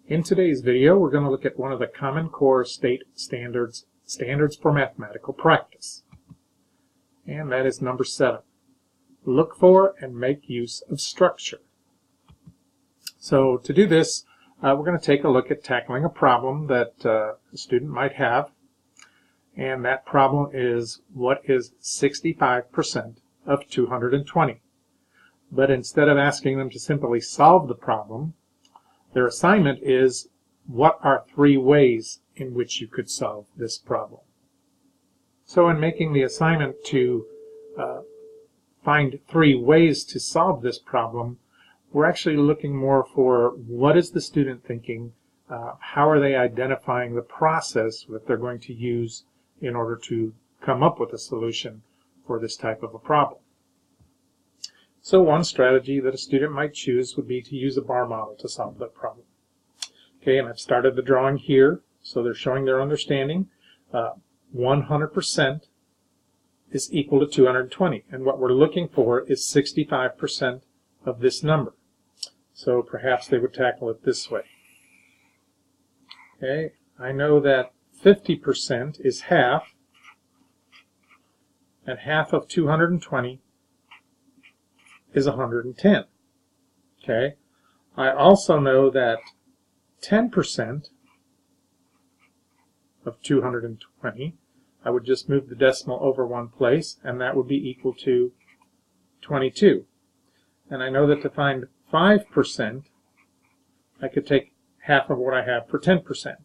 In today's video, we're going to look at one of the Common Core state standards for mathematical practice. And that is number 7. Look for and make use of structure. So to do this, we're going to take a look at tackling a problem that a student might have. And that problem is, what is 65% of 220? But instead of asking them to simply solve the problem, their assignment is, what are 3 ways in which you could solve this problem? So in making the assignment to find 3 ways to solve this problem, we're actually looking more for what is the student thinking, how are they identifying the process that they're going to use in order to come up with a solution for this type of a problem. So one strategy that a student might choose would be to use a bar model to solve that problem. Okay, and I've started the drawing here, so they're showing their understanding. 100% is equal to 220, and what we're looking for is 65% of this number. So perhaps they would tackle it this way. Okay, I know that 50% is half, and half of 220 is 110. Okay, I also know that 10% of 220, I would just move the decimal over one place, and that would be equal to 22. And I know that to find 5%, I could take half of what I have for 10%.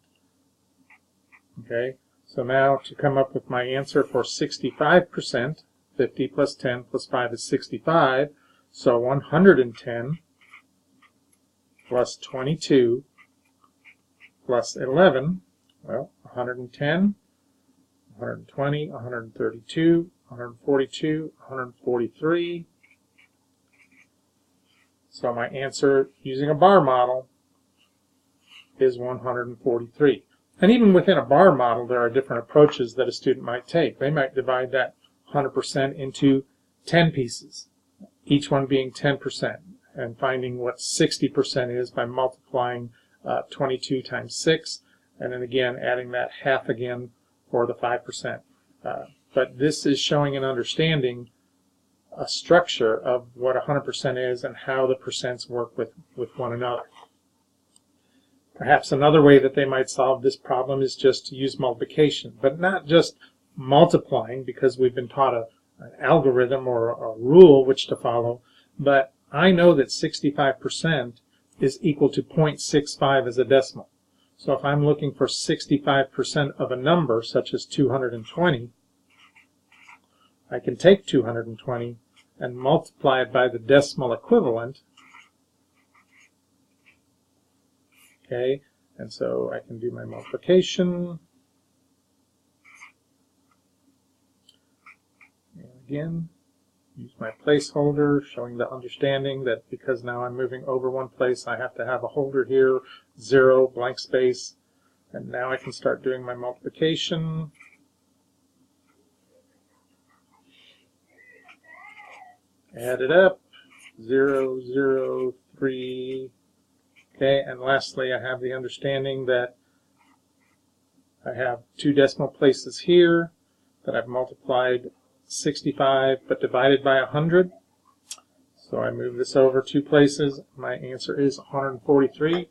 Okay, so now to come up with my answer for 65%, 50 plus 10 plus 5 is 65, so 110 plus 22 plus 11, well, 110, 120, 132, 142, 143. So my answer using a bar model is 143. And even within a bar model, there are different approaches that a student might take. They might divide that 100% into 10 pieces, each one being 10%, and finding what 60% is by multiplying 22 times 6, and then again adding that half again for the 5%. But this is showing an understanding, a structure of what 100% is and how the percents work with one another. Perhaps another way that they might solve this problem is just to use multiplication, but not just multiplying because we've been taught an algorithm or a rule which to follow, but I know that 65% is equal to 0.65 as a decimal. So if I'm looking for 65% of a number, such as 220, I can take 220 and multiply it by the decimal equivalent. Okay, and so I can do my multiplication. And again, use my placeholder, showing the understanding that because now I'm moving over one place, I have to have a holder here, 0, blank space, and now I can start doing my multiplication. Add it up, 0, 0, 3. Okay, and lastly, I have the understanding that I have 2 decimal places here, that I've multiplied 65 but divided by 100. So I move this over 2 places. My answer is 143.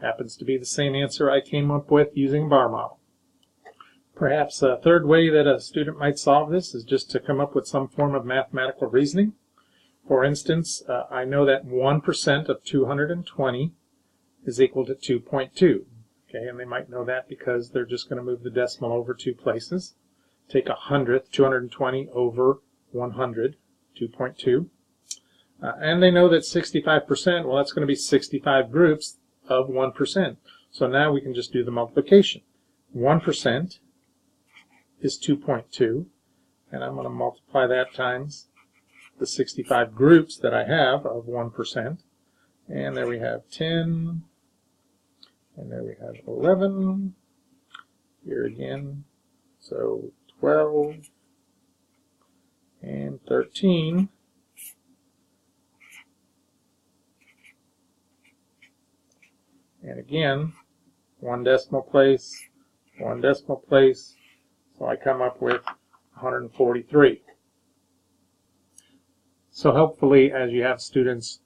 Happens to be the same answer I came up with using a bar model. Perhaps a third way that a student might solve this is just to come up with some form of mathematical reasoning. For instance, I know that 1% of 220 is equal to 2.2. Okay, and they might know that because they're just going to move the decimal over 2 places. Take 100th, 220 over 100, 2.2. And they know that 65%, well, that's going to be 65 groups of 1%. So now we can just do the multiplication. 1% is 2.2, and I'm going to multiply that times the 65 groups that I have of 1. And there we have 10, and there we have 11, here again, so 12, and 13, And again, 1 decimal place, 1 decimal place, so I come up with 143. So hopefully, as you have students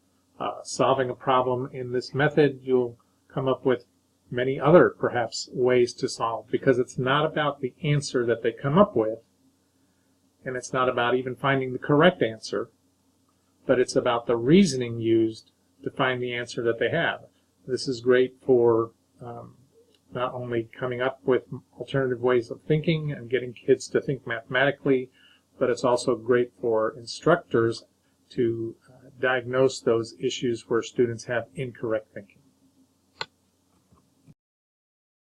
solving a problem in this method, you'll come up with many other, perhaps, ways to solve, because it's not about the answer that they come up with, and it's not about even finding the correct answer, but it's about the reasoning used to find the answer that they have. This is great for not only coming up with alternative ways of thinking and getting kids to think mathematically, but it's also great for instructors to diagnose those issues where students have incorrect thinking.